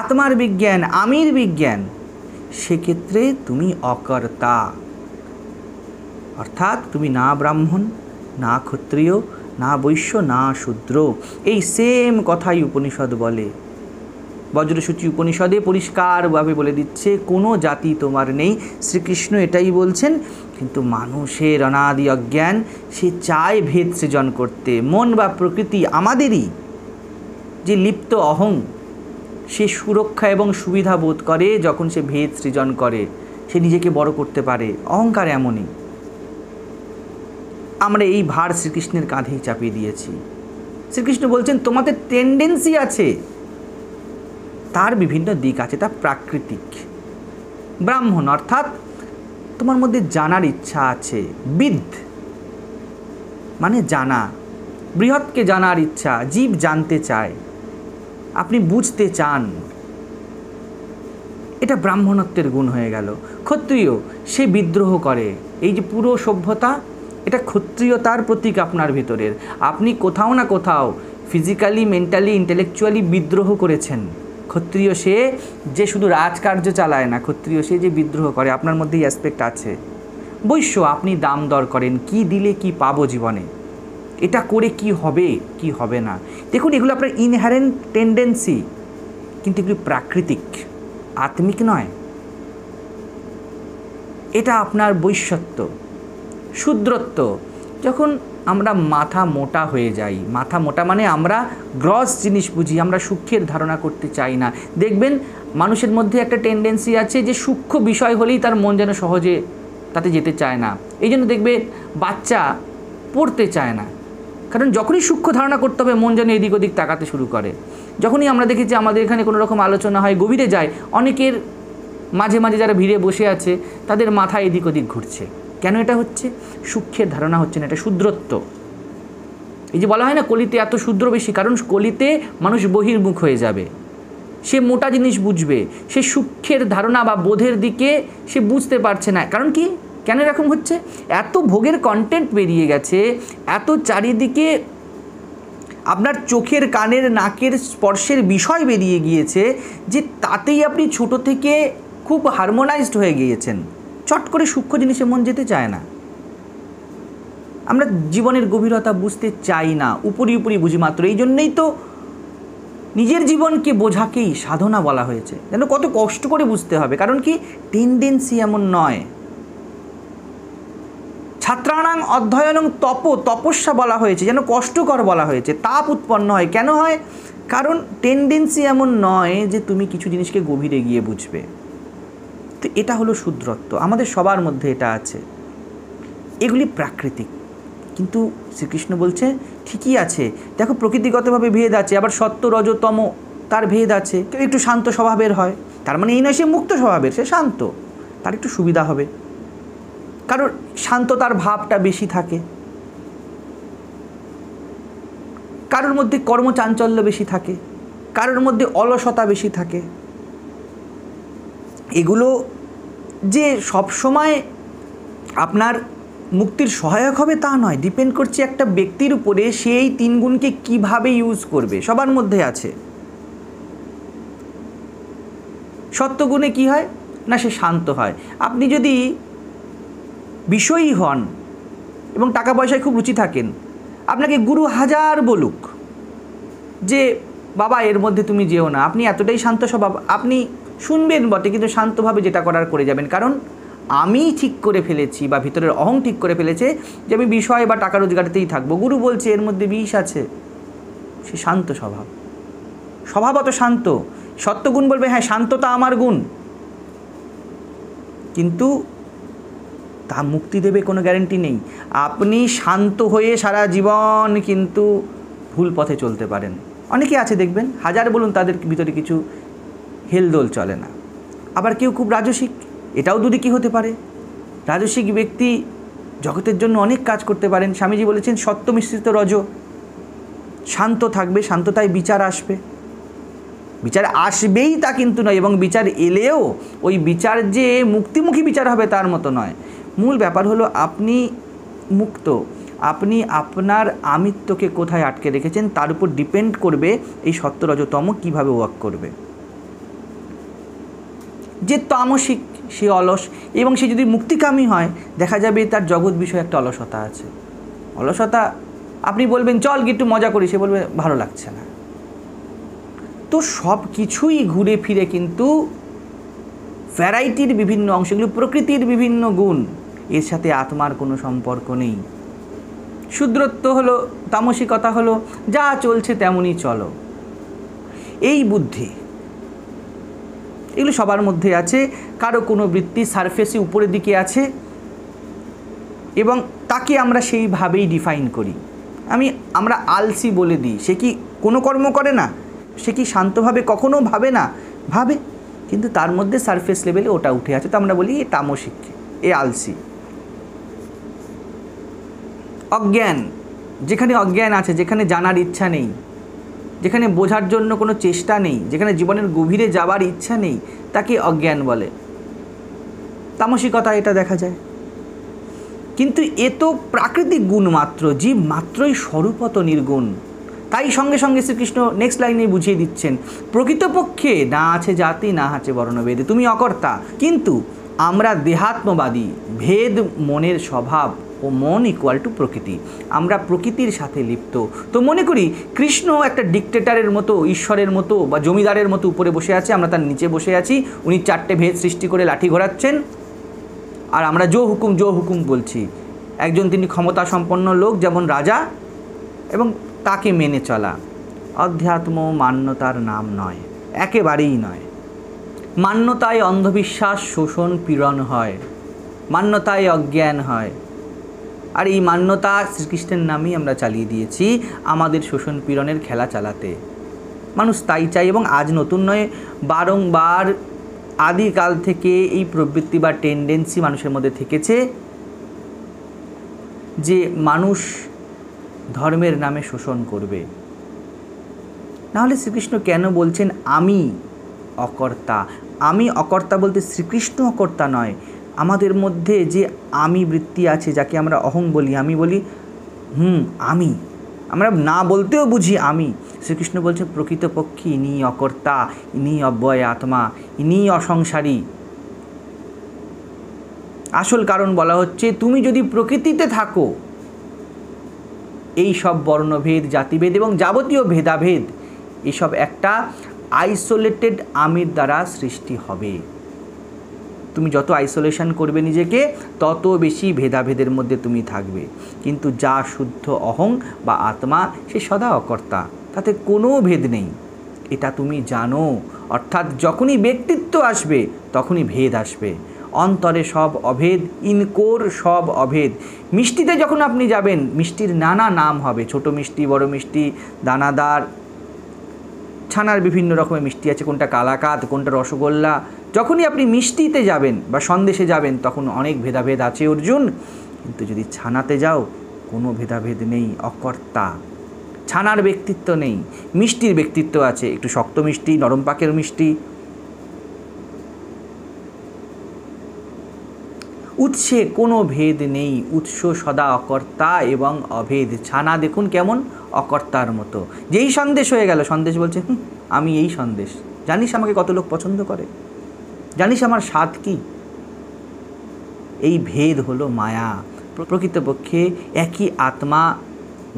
আত্মার বিজ্ঞান, আমির বিজ্ঞান, সেক্ষেত্রে তুমি অকর্তা। অর্থাৎ তুমি না ব্রাহ্মণ, না ক্ষত্রিয়, না বৈশ্য, না শূদ্র। এই সেম কথাই উপনিষদ বলে। বজ্রসূচি উপনিষদে পরিষ্কারভাবে বলে দিচ্ছে কোনো জাতি তোমার নেই। শ্রীকৃষ্ণ এটাই বলছেন। কিন্তু মানুষের অনাদি অজ্ঞান, সে চায় ভেদ সৃজন করতে। মন বা প্রকৃতি আমাদেরই, যে লিপ্ত অহং, সে সুরক্ষা এবং সুবিধা বোধ করে যখন সে ভেদ সৃজন করে, সে নিজেকে বড় করতে পারে। অহংকার এমনই। আমরা এই ভার শ্রীকৃষ্ণের কাঁধেই চাপিয়ে দিয়েছি। শ্রীকৃষ্ণ বলছেন তোমাদের টেন্ডেন্সি আছে, তার বিভিন্ন দিক আছে, তা প্রাকৃতিক। ব্রাহ্মণ অর্থাৎ তোমার মধ্যে জানার ইচ্ছা আছে। বিদ মানে জানা, বৃহৎকে জানার ইচ্ছা, জীব জানতে চায়, আপনি বুঝতে চান, এটা ব্রাহ্মণত্বের গুণ হয়ে গেল। ক্ষত্রিয়, সে বিদ্রোহ করে। এই যে পুরো সভ্যতা, এটা ক্ষত্রিয়তার প্রতীক আপনার ভিতরের। আপনি কোথাও না কোথাও ফিজিক্যালি, মেন্টালি, ইন্টেলেকচুয়ালি বিদ্রোহ করেছেন। ক্ষত্রিয় সে যে শুধু রাজকার্য চালায় না, ক্ষত্রিয় সে যে বিদ্রোহ করে, আপনার মধ্যে এই অ্যাসপেক্ট আছে। বৈশ্য, আপনি দাম দর করেন, কি দিলে কি পাবো জীবনে, এটা করে কি হবে কি হবে না। দেখুন, এগুলো আপনার ইনহারেন্ট টেন্ডেন্সি, কিন্তু এগুলি প্রাকৃতিক, আত্মিক নয়। এটা আপনার বৈশ্যত্ব। শূদ্রত্ব, যখন আমরা মাথা মোটা হয়ে যাই, মাথা মোটা মানে আমরা গ্রস জিনিস বুঝি, আমরা সূক্ষ্মের ধারণা করতে চাই না। দেখবেন মানুষের মধ্যে একটা টেন্ডেন্সি আছে যে সূক্ষ্ম বিষয় হলেই তার মন যেন সহজে তাতে যেতে চায় না। এই জন্য দেখবে বাচ্চা পড়তে চায় না, কারণ যখনই সূক্ষ্ম ধারণা করতে হবে মন যেন এদিক ওদিক তাকাতে শুরু করে। যখনই আমরা দেখেছি আমাদের এখানে কোনো রকম আলোচনা হয়, গভীরে যায়, অনেকের মাঝে মাঝে যারা ভিড়ে বসে আছে তাদের মাথা এদিক ওদিক ঘুরছে। কেন এটা হচ্ছে? সূক্ষ্মের ধারণা হচ্ছে না, এটা শূদ্রত্ব। এই যে বলা হয় না কলিতে এত শূদ্র বেশি, কারণ কলিতে মানুষ বহির্মুখ হয়ে যাবে, সে মোটা জিনিস বুঝবে, সে সূক্ষ্মের ধারণা বা বোধের দিকে সে বুঝতে পারছে না। কারণ কি, কেন এরকম হচ্ছে? এত ভোগের কন্টেন্ট বেরিয়ে গেছে, এত চারিদিকে আপনার চোখের, কানের, নাকের স্পর্শের বিষয় বেরিয়ে গিয়েছে যে তাতেই আপনি ছোট থেকে খুব হারমোনাইজড হয়ে গিয়েছেন। চট করে সূক্ষ্ম জিনিসে মন যেতে চায় না। আমরা জীবনের গভীরতা বুঝতে চাই না, উপরি উপরি বুঝি মাত্র। এই জন্যেই তো নিজের জীবনকে বোঝাকেই সাধনা বলা হয়েছে, যেন কত কষ্ট করে বুঝতে হবে। কারণ কি, টেন্ডেন্সি এমন নয়। ছাত্রাণাং অধ্যয়নং তপস্যা বলা হয়েছে, যেন কষ্টকর বলা হয়েছে, তাপ উৎপন্ন হয়। কেন হয়? কারণ টেন্ডেন্সি এমন নয় যে তুমি কিছু জিনিসকে গভীরে গিয়ে বুঝবে। তো এটা হলো শূদ্রত্ব, আমাদের সবার মধ্যে এটা আছে। এগুলি প্রাকৃতিক। কিন্তু শ্রীকৃষ্ণ বলছে ঠিকই আছে, দেখো প্রকৃতিগতভাবে ভেদ আছে, আবার সত্য রজ তম তার ভেদ আছে। কেউ একটু শান্ত স্বভাবের হয়, তার মানে এই নয় সে মুক্ত স্বভাবের, সে শান্ত, তার একটু সুবিধা হবে। কারণ শান্ততার ভাবটা বেশি থাকে, কারোর মধ্যে কর্মচাঞ্চল্য বেশি থাকে, কারোর মধ্যে অলসতা বেশি থাকে। এগুলো যে সবসময় আপনার মুক্তির সহায়ক হবে তা নয়, ডিপেন্ড করছে একটা ব্যক্তির উপরে, সেই তিন গুণকে কিভাবে ইউজ করবে। সবার মধ্যে আছে। সত্যগুণে কি হয় না, সে শান্ত হয়। আপনি যদি বিষয়ী হন এবং টাকা পয়সায় খুব রুচি থাকেন, আপনাকে গুরু হাজার বলুক যে বাবা এর মধ্যে তুমি যেও না, আপনি এতটাই শান্ত স্বভাব, আপনি শুনবেন বটে কিন্তু শান্তভাবে যেটা করার করে যাবেন। কারণ আমি ঠিক করে ফেলেছি বা ভিতরের অহং ঠিক করে ফেলেছে যে আমি বিষয় বা টাকা রোজগারতেই থাকবো। গুরু বলছে এর মধ্যে বিষ আছে, সে শান্ত স্বভাব, স্বভাবত শান্ত। সত্যগুণ বলবে হ্যাঁ শান্ততা আমার গুণ, কিন্তু তা মুক্তি দেবে কোনো গ্যারেন্টি নেই। আপনি শান্ত হয়ে সারা জীবন কিন্তু ভুল পথে চলতে পারেন। অনেকে আছে দেখবেন, হাজার বলুন তাদের ভিতরে কিছু হেলদোল চলে না। আবার কেউ খুব রাজসিক, এটাও দুদিকই হতে পারে। রাজসিক ব্যক্তি জগতের জন্য অনেক কাজ করতে পারেন। স্বামীজি বলেছেন সত্য মিশ্রিত রজ, শান্ত থাকবে, শান্ততায় বিচার আসবে। বিচার আসবেই তা কিন্তু নয়, এবং বিচার এলেও ওই বিচার যে মুক্তিমুখী বিচার হবে তার মতো নয়। মূল ব্যাপার হলো আপনি মুক্ত, আপনি আপনার আমিত্বকে কোথায় আটকে রেখেছেন তার উপর ডিপেন্ড করবে এই সত্য রজতম কীভাবে ওয়ার্ক করবে। যে তামসিক সে অলস, এবং সে যদি মুক্তিকামী হয় দেখা যাবে তার জগৎ বিষয়ে একটা অলসতা আছে। অলসতা, আপনি বলবেন চল গিয়ে একটু মজা করি, সে বলবে ভালো লাগছে না। তো সব কিছুই ঘুরে ফিরে কিন্তু ভ্যারাইটির বিভিন্ন অংশগুলো, প্রকৃতির বিভিন্ন গুণ, এর সাথে আত্মার কোনো সম্পর্ক নেই। শূদ্রত্ব হলো, তামসিকতা হলো, যা চলছে তেমনই চলো, এই বুদ্ধি, এগুলো সবার মধ্যে আছে। কারো কোনো বৃত্তি সারফেসে উপরের দিকে আছে এবং তাকে আমরা সেইভাবেই ডিফাইন করি। আমরা আলসি বলে দিই। সে কি কোনো কর্ম করে না? সে কি শান্তভাবে কখনো ভাবে না? ভাবে, কিন্তু তার মধ্যে সারফেস লেভেলে ওটা উঠে আছে, তো আমরা বলি এ তামসিক, এ আলসি। অজ্ঞান, যেখানে অজ্ঞান আছে, যেখানে জানার ইচ্ছা নেই, যেখানে বোঝার জন্য কোনো চেষ্টা নেই, যেখানে জীবনের গভীরে যাবার ইচ্ছা নেই, তাকে অজ্ঞান বলে। তামসিকতা এটা দেখা যায়। কিন্তু এ তো প্রাকৃতিক গুণ মাত্র, জীব মাত্রই স্বরূপত নির্গুণ। তাই সঙ্গে সঙ্গে শ্রীকৃষ্ণ নেক্সট লাইনে বুঝিয়ে দিচ্ছেন, প্রকৃতপক্ষে না আছে জাতি, না আছে বর্ণভেদ, তুমি অকর্তা। কিন্তু আমরা দেহাত্মবাদী, ভেদ মনের স্বভাব ও মন ইকুয়াল টু প্রকৃতি, আমরা প্রকৃতির সাথে লিপ্ত। তো মনে করি কৃষ্ণ একটা ডিক্টেটারের মতো, ঈশ্বরের মতো বা জমিদারের মতো উপরে বসে আছে, আমরা তার নিচে বসে আছি। উনি 4টে ভেদ সৃষ্টি করে লাঠি ঘোরাচ্ছেন, আর আমরা জো হুকুম বলছি। একজন তিনি ক্ষমতা সম্পন্ন লোক, যেমন রাজা, এবং তাকে মেনে চলা। অধ্যাত্ম মান্যতার নাম নয়, একেবারেই নয়। মান্যতায় অন্ধবিশ্বাস, শোষণ, পীড়ন হয়, মান্যতায় অজ্ঞান হয়। আর এই মান্যতা শ্রীকৃষ্ণের নামেই আমরা চালিয়ে দিয়েছি আমাদের শোষণ পীড়নের খেলা চালাতে। মানুষ তাই চাই, এবং আজ নতুন নয়, বারংবার আদিকাল থেকে এই প্রবৃত্তি বা টেন্ডেন্সি মানুষের মধ্যে থেকেছে যে মানুষ ধর্মের নামে শোষণ করবে। নাহলে শ্রীকৃষ্ণ কেন বলছেন আমি অকর্তা? আমি অকর্তা বলতে শ্রীকৃষ্ণ অকর্তা নয়, আমাদের মধ্যে যে আমি বৃত্তি আছে, যাকে আমরা অহং বলি, আমি বলি আমি, আমরা না বলতেও বুঝি আমি। শ্রীকৃষ্ণ বলছে প্রকৃতপক্ষে ইনি অকর্তা, ইনি অব্যয় আত্মা, ইনি অসংসারী। আসল কারণ বলা হচ্ছে, তুমি যদি প্রকৃতিতে থাকো, এই সব বর্ণভেদ, জাতিভেদ এবং যাবতীয় ভেদাভেদ, এসব একটা আইসোলেটেড আমির দ্বারা সৃষ্টি হবে। তুমি যত আইসোলেশন করবে নিজেকে, তত বেশি ভেদাভেদের মধ্যে তুমি থাকবে। কিন্তু যা শুদ্ধ অহং বা আত্মা, সে সদা অকর্তা, তাতে কোনো ভেদ নেই, এটা তুমি জানো। অর্থাৎ যখনই ব্যক্তিত্ব আসবে তখনই ভেদ আসবে। অন্তরে সব অভেদ, ইনকোর সব অভেদ। মিষ্টিতে যখন আপনি যাবেন, মিষ্টির নানা নাম হবে, ছোট মিষ্টি, বড় মিষ্টি, দানাদার, ছানার বিভিন্ন রকমের মিষ্টি আছে, কোনটা কালাকাঁদ, কোনটা রসগোল্লা। যখনই আপনি মিষ্টিতে যাবেন বা সন্দেশে যাবেন, তখন অনেক ভেদাভেদ আছে অর্জুন। কিন্তু যদি ছানাতে যাও, কোনো ভেদাভেদ নেই, অকর্তা। ছানার ব্যক্তিত্ব নেই, মিষ্টির ব্যক্তিত্ব আছে, একটু শক্ত মিষ্টি, নরম পাকের মিষ্টি। উৎসে কোনো ভেদ নেই, উৎস সদা অকর্তা এবং অভেদ। ছানা দেখুন কেমন অকর্তার মতো, যেই সন্দেশ হয়ে গেল, সন্দেশ বলছে আমি এই সন্দেশ, জানিস আমাকে কত লোক পছন্দ করে, জানিস আমার স্বাদ কি। এই ভেদ হলো মায়া। প্রকৃতপক্ষে একই আত্মা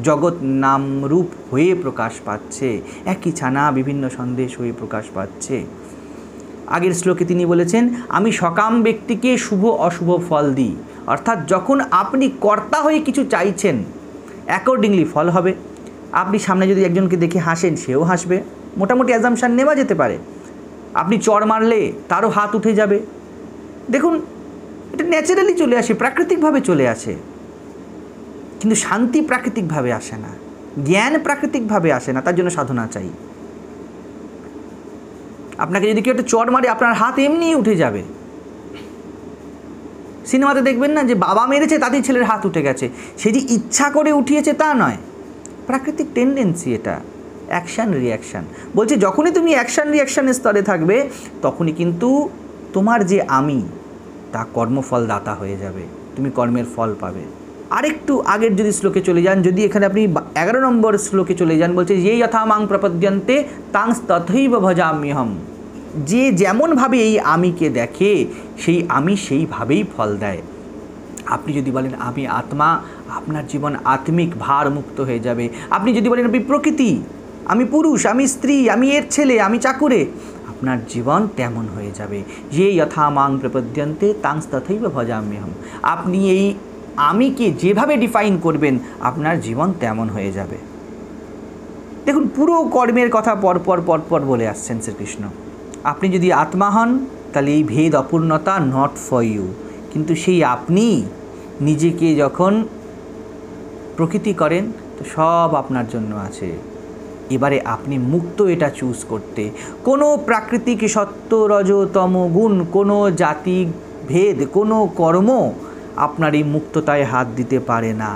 জগৎ নাম রূপ হয়ে প্রকাশ পাচ্ছে, একই ছানা বিভিন্ন সন্দেশ হয়ে প্রকাশ পাচ্ছে। আগের শ্লোকে তিনি বলেছেন, আমি সকাম ব্যক্তিকে শুভ অশুভ ফল দিই। অর্থাৎ যখন আপনি কর্তা হয়ে কিছু চাইছেন, অ্যাকর্ডিংলি ফল হবে। আপনি সামনে যদি একজনকে দেখে হাসেন, সেও হাসবে, মোটামুটি অ্যাজাম্পশন নেওয়া যেতে পারে। আপনি চড় মারলে তারও হাত উঠে যাবে। দেখুন, এটা ন্যাচারালি চলে আসে, প্রাকৃতিকভাবে চলে আসে। কিন্তু শান্তি প্রাকৃতিকভাবে আসে না, জ্ঞান প্রাকৃতিকভাবে আসে না, তার জন্য সাধনা চাই। আপনাকে যদি কেউ একটা চড় মারে, আপনার হাত এমনিই উঠে যাবে। সিনেমাতে দেখবেন না যে বাবা মেরেছে, তাতেই ছেলের হাত উঠে গেছে, সে যে ইচ্ছা করে উঠিয়েছে তা নয়, প্রাকৃতিক টেন্ডেন্সি এটা, অ্যাকশান রিয়াকশান। বলছে যখনই তুমি অ্যাকশান রিয়াকশানের স্তরে থাকবে, তখনই কিন্তু তোমার যে আমি, তা কর্মফল দাতা হয়ে যাবে, তুমি কর্মের ফল পাবে। আরেকটু আগের যদি শ্লোকে চলে যান, যদি এখানে আপনি 11 নম্বর শ্লোকে চলে যান, বলছে যে যথা মাং প্রপদ্যন্তে তাং তথৈব ভজাম্যহম। যে যেমনভাবে এই আমিকে দেখে সেই আমি সেইভাবেই ফল দেয়। আপনি যদি বলেন আমি আত্মা, আপনার জীবন আত্মিক ভার মুক্ত হয়ে যাবে। আপনি যদি বলেন আমি প্রকৃতি, আমি পুরুষ, আমি স্ত্রী, আমি এর ছেলে, আমি চাকুরে, আপনার জীবন তেমন হয়ে যাবে। যে যথা মাং প্রপদ্যন্তে তাংস তথৈব ভজাম্যহম। আপনি এই আমিকে যেভাবে ডিফাইন করবেন আপনার জীবন তেমন হয়ে যাবে। দেখুন, পুরো কর্মের কথা পরপর পরপর বলে আসছেন শ্রীকৃষ্ণ। আপনি যদি আত্মা হন তাহলে এই ভেদ অপূর্ণতা নট ফর ইউ। কিন্তু সেই আপনি নিজেকে যখন প্রকৃতি করেন তো সব আপনার জন্য আছে। এবারে আপনি মুক্ত এটা চুজ করতে। কোনো প্রাকৃতিক সত্য রজ তম গুণ, কোনো জাতি ভেদ, কোনো কর্ম আপনার এই মুক্ততায় হাত দিতে পারে না।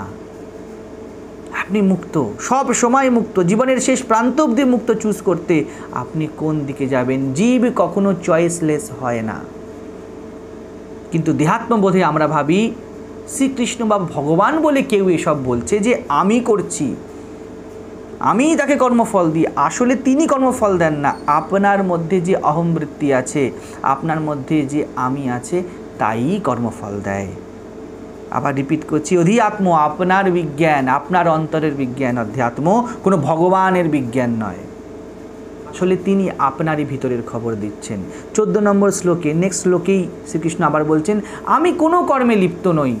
আপনি মুক্ত, সব সময় মুক্ত, জীবনের শেষ প্রান্ত অবধি মুক্ত চুজ করতে আপনি কোন দিকে যাবেন। জীব কখনো চয়েসলেস হয় না। কিন্তু দেহাত্মবোধে আমরা ভাবি শ্রীকৃষ্ণ বা ভগবান বলে কেউ এসব বলছে যে আমি করছি, আমি তাকে কর্মফল দিই। আসলে তিনি কর্মফল দেন না। আপনার মধ্যে যে অহমবৃত্তি আছে, আপনার মধ্যে যে আমি আছে, তাই কর্মফল দেয়। আবার রিপিট করছি, অধ্যাত্ম আপনার বিজ্ঞান, আপনার অন্তরের বিজ্ঞান অধ্যাত্ম, কোনো ভগবানের বিজ্ঞান নয়। আসলে তিনি আপনারই ভিতরের খবর দিচ্ছেন। 14 নম্বর শ্লোকে, নেক্সট শ্লোকেই শ্রীকৃষ্ণ আবার বলছেন আমি কোনো কর্মে লিপ্ত নই,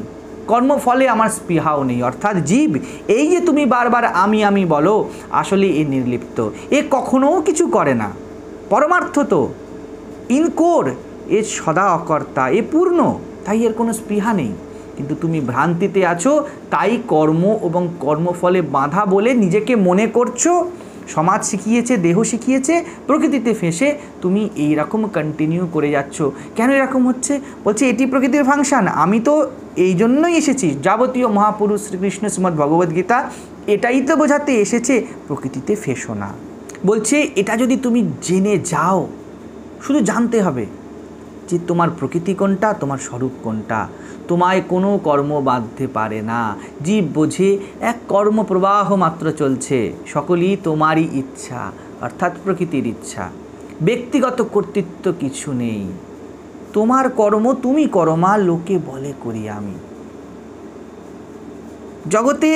কর্মফলে আমার স্পৃহাও নেই। অর্থাৎ জীব এই যে তুমি বারবার আমি বলো, আসলে এ নির্লিপ্ত, এ কখনো কিছু করে না। পরমার্থ তো ইনকোর, এ সদা অকর্তা, এ পূর্ণ, তাই এর কোনো স্পৃহা নেই। কিন্তু তুমি ভ্রান্তিতে আছো, তাই কর্ম এবং কর্মফলে বাঁধা বলে নিজেকে মনে করছো। সমাজ শিখিয়েছে, দেহ শিখিয়েছে, প্রকৃতিতে ফেঁসে তুমি এই রকম কন্টিনিউ করে যাচ্ছ। কেন এরকম হচ্ছে? বলছে এটি প্রকৃতির ফাংশন, আমি তো এই জন্যই এসেছি। যাবতীয় মহাপুরুষ শ্রীকৃষ্ণ শ্রীমদ্ ভগবদ্গীতা এটাই তো বোঝাতে এসেছে, প্রকৃতিতে ফেঁসো না। বলছে এটা যদি তুমি জেনে যাও, শুধু জানতে হবে যে তোমার প্রকৃতি কোনটা, তোমার স্বরূপ কোনটা। তোমায় কোনো কর্ম বাঁধতে পারে না। জীব বোঝে এক কর্মপ্রবাহ মাত্র চলছে, সকলই তোমারই ইচ্ছা, অর্থাৎ প্রকৃতির ইচ্ছা। ব্যক্তিগত কর্তৃত্ব কিছু নেই। তোমার কর্ম তুমি করো, মা লোকে বলে করি আমি। জগতে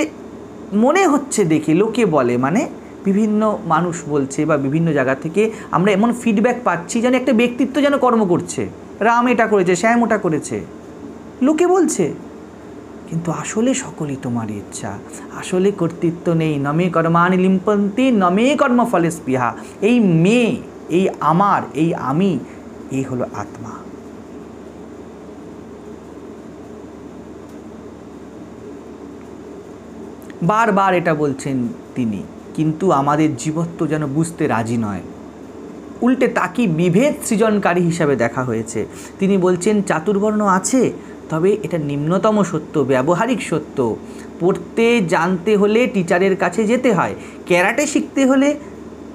মনে হচ্ছে দেখে, লোকে বলে মানে বিভিন্ন মানুষ বলছে বা বিভিন্ন জায়গা থেকে আমরা এমন ফিডব্যাক পাচ্ছি যেন একটা ব্যক্তিত্ব যেন কর্ম করছে, রাম এটা করেছে, শ্যাম ওটা করেছে, লোকে বলছে। কিন্তু আসলে সকলই তোমার ইচ্ছা, আসলে কর্তৃত্ব নেই। নমে কর্মাণি লিম্পন্তি নমে কর্মফলে স্পৃহা। এই মেয়ে, এই আমার, এই আমি, এই হলো আত্মা। বারবার এটা বলছেন তিনি, কিন্তু আমাদের জীবত্ব যেন বুঝতে রাজি নয়। উল্টে তাকে বিভেদ সৃজনকারী হিসাবে দেখা হয়েছে। তিনি বলছেন চাতুর্বর্ণ আছে, তবে এটা নিম্নতম সত্য, ব্যবহারিক সত্য। পড়তে জানতে হলে টিচারের কাছে যেতে হয়, ক্যারাটে শিখতে হলে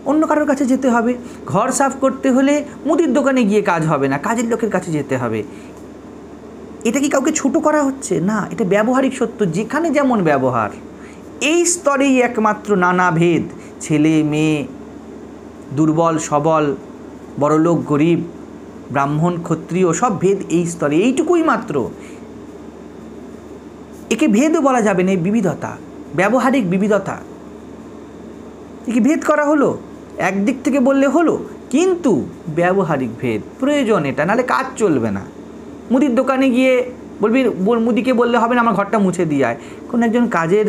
অন্য কারোর কাছে যেতে হবে, ঘর সাফ করতে হলে মুদির দোকানে গিয়ে কাজ হবে না, কাজের লোকের কাছে যেতে হবে। এটা কি কাউকে ছোট করা হচ্ছে? না, এটা ব্যবহারিক সত্য, যেখানে যেমন ব্যবহার। এই স্তরেই একমাত্র নানা ভেদ, ছেলে মেয়ে, দুর্বল সবল, বড়লোক গরিব, ব্রাহ্মণ ক্ষত্রিয়, সব ভেদ এই স্তরে, এইটুকুই মাত্র। একে ভেদও বলা যাবে না, বিবিধতা, ব্যবহারিক বিবিধতা। একে ভেদ করা হলো, একদিক থেকে বললে হলো, কিন্তু ব্যবহারিক ভেদ প্রয়োজন এটা, নাহলে কাজ চলবে না। মুদির দোকানে গিয়ে বলবি, মুদিকে বললে হবে না আমার ঘরটা মুছে দিয়ে আয়। কোনো একজন কাজের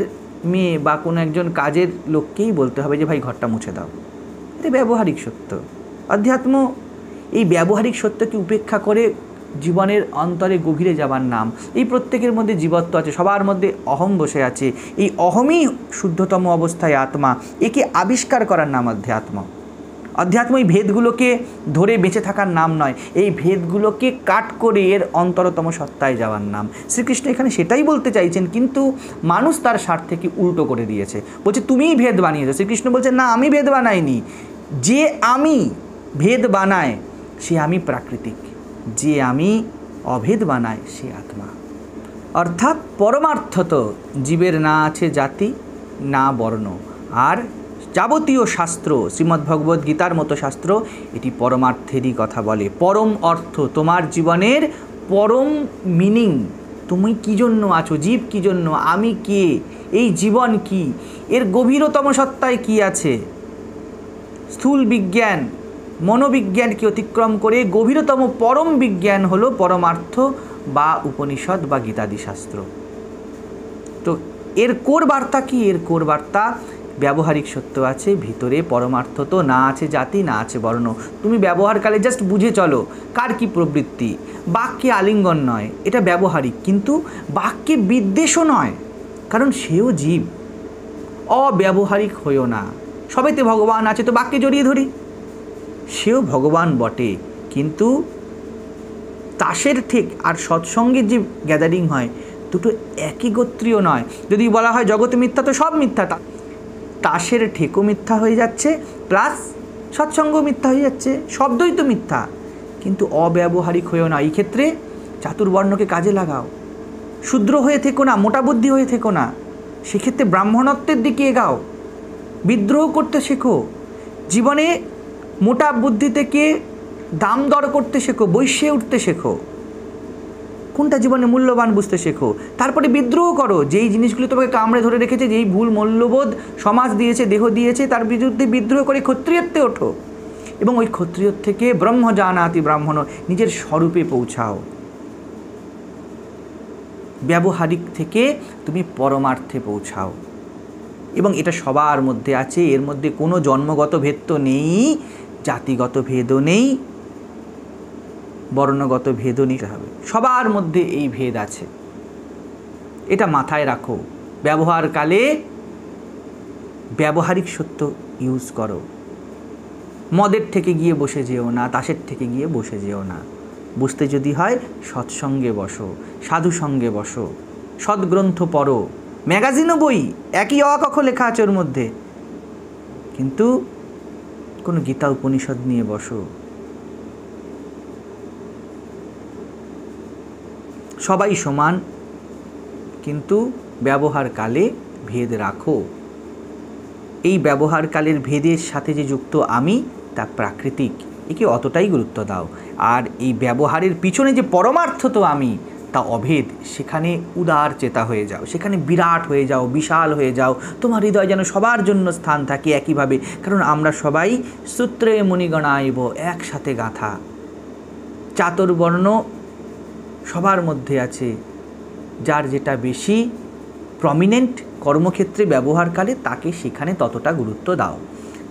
মেয়ে বা কোনো একজন কাজের লোককেই বলতে হবে যে ভাই ঘরটা মুছে দাও। এটা ব্যবহারিক সত্য। অধ্যাত্ম এই ব্যবহারিক সত্যকে উপেক্ষা করে জীবনের অন্তরে গভীরে যাবার নাম। এই প্রত্যেকের মধ্যে জীবত্ব আছে, সবার মধ্যে অহম বসে আছে। এই অহমই শুদ্ধতম অবস্থায় আত্মা, একে আবিষ্কার করার নাম অধ্যাত্ম। অধ্যাত্ম এই ভেদগুলোকে ধরে বেঁচে থাকার নাম নয়, এই ভেদগুলোকে কাট করে এর অন্তরতম সত্তায় যাওয়ার নাম। শ্রীকৃষ্ণ এখানে সেটাই বলতে চাইছেন, কিন্তু মানুষ তার স্বার্থকে উল্টো করে দিয়েছে, বলছে তুমিই ভেদ বানিয়েছো। শ্রীকৃষ্ণ বলছে না, আমি ভেদ বানাইনি। যে আমি ভেদ বানায় সে আমি প্রাকৃতিক, যে আমি অভেদ বানায় সে আত্মা। অর্থাৎ পরমার্থত জীবের না আছে জাতি, না বর্ণ, আর যাবতীয় শাস্ত্র, শ্রীমদ্ভগবদ্গীতার মতো শাস্ত্র, এটি পরমার্থেরই কথা বলে। পরম অর্থ, তোমার জীবনের পরম মিনিং, তুমি কী জন্য আছো, জীব কী জন্য, আমি কে, এই জীবন কি, এর গভীরতম সত্তায় কি আছে। স্থূল বিজ্ঞান, মনোবিজ্ঞানকে অতিক্রম করে গভীরতম পরম বিজ্ঞান হলো পরমার্থ বা উপনিষদ বা গীতাদি শাস্ত্র। তো এর কোর বার্তা কি? এর কোর বার্তা ব্যবহারিক সত্য আছে, ভিতরে পরমার্থ তো না আছে জাতি, না আছে বর্ণ। তুমি ব্যবহারকালে জাস্ট বুঝে চলো কার কি প্রবৃত্তি। বাক্যে আলিঙ্গন নয়, এটা ব্যবহারিক, কিন্তু বাক্যে বিদ্বেষও নয়, কারণ সেও জীব। অব্যবহারিক হইও না। সবেতে ভগবান আছে, তো বাক্যে জড়িয়ে ধরি, সেও ভগবান বটে, কিন্তু তাসের ঠিক আর সৎসঙ্গের যে গ্যাদারিং হয়, দুটো একই গোত্রীয় নয়। যদি বলা হয় জগতে মিথ্যা, তো সব মিথ্যা। তাসের ঠেকও মিথ্যা হয়ে যাচ্ছে, প্লাস সৎসঙ্গ মিথ্যা হয়ে যাচ্ছে, শব্দই তো মিথ্যা। কিন্তু অব্যবহারিক হয়েও না। এই ক্ষেত্রে চাতুর্বর্ণকে কাজে লাগাও, শূদ্র হয়ে থেকো না, মোটা বুদ্ধি হয়ে থেকো না, সেক্ষেত্রে ব্রাহ্মণত্বের দিকে এগাও, বিদ্রোহ করতে শেখো, জীবনে মোটা বুদ্ধি থেকে দাম দর করতে শেখো, বৈশ্যে উঠতে শেখো, কোনটা জীবনে মূল্যবান বুঝতে শেখো, তারপরে বিদ্রোহ করো। যেই জিনিসগুলো তোমাকে কামড়ে ধরে রেখেছে, যেই ভুল মূল্যবোধ সমাজ দিয়েছে, দেহ দিয়েছে, তার বিরুদ্ধে বিদ্রোহ করে ক্ষত্রিয়ত্বে ওঠো, এবং ওই ক্ষত্রিয়র থেকে ব্রহ্ম জানাতি ব্রাহ্মণ, নিজের স্বরূপে পৌঁছাও। ব্যবহারিক থেকে তুমি পরমার্থে পৌঁছাও, এবং এটা সবার মধ্যে আছে। এর মধ্যে কোনো জন্মগত ভেদ তো নেই, জাতিগত ভেদও নেই, বর্ণগত ভেদও নিতে হবে, সবার মধ্যে এই ভেদ আছে। এটা মাথায় রাখো। ব্যবহারকালে ব্যবহারিক সত্য ইউজ করো। মদের থেকে গিয়ে বসে যেও না, তাসের থেকে গিয়ে বসে যেও না। বুঝতে যদি হয় সৎসঙ্গে বসো, সাধু সঙ্গে বসো, সদ্গ্রন্থ পড়ো, ম্যাগাজিনও বই, একই অকখ লেখা আছে ওর মধ্যে, কিন্তু কোনো গীতা উপনিষদ নিয়ে বসো। সবাই সমান, কিন্তু ব্যবহারকালে ভেদ রাখো। এই ব্যবহারকালের ভেদের সাথে যে যুক্ত আমি, তা প্রাকৃতিক, একে অতটাই গুরুত্ব দাও। আর এই ব্যবহারের পিছনে যে পরমার্থ তো আমি, তা অভেদ, সেখানে উদার চেতা হয়ে যাও, সেখানে বিরাট হয়ে যাও, বিশাল হয়ে যাও। তোমার হৃদয় যেন সবার জন্য স্থান থাকে একইভাবে, কারণ আমরা সবাই সূত্রে মণিগণাইব, একসাথে গাঁথা। চাতুর্বর্ণ সবার মধ্যে আছে, যার যেটা বেশি প্রমিনেন্ট কর্মক্ষেত্রে ব্যবহারকালে, তাকে সেখানে ততটা গুরুত্ব দাও।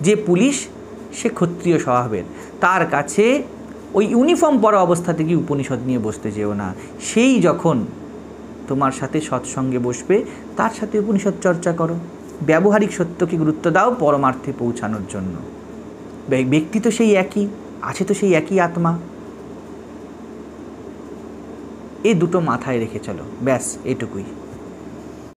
যে পুলিশ, সে ক্ষত্রিয় স্বভাবের, তার কাছে ওই ইউনিফর্ম পরা অবস্থা থেকে উপনিষদ নিয়ে বসতে যেও না। সেই যখন তোমার সাথে সৎসঙ্গে বসবে, তার সাথে উপনিষদ চর্চা করো। ব্যবহারিক সত্যকে গুরুত্ব দাও পরমার্থে পৌঁছানোর জন্য। ব্যক্তি তো সেই একই, আছে তো সেই একই আত্মা। এই দুটো মাথায় রেখে চলো, ব্যাস এটুকুই।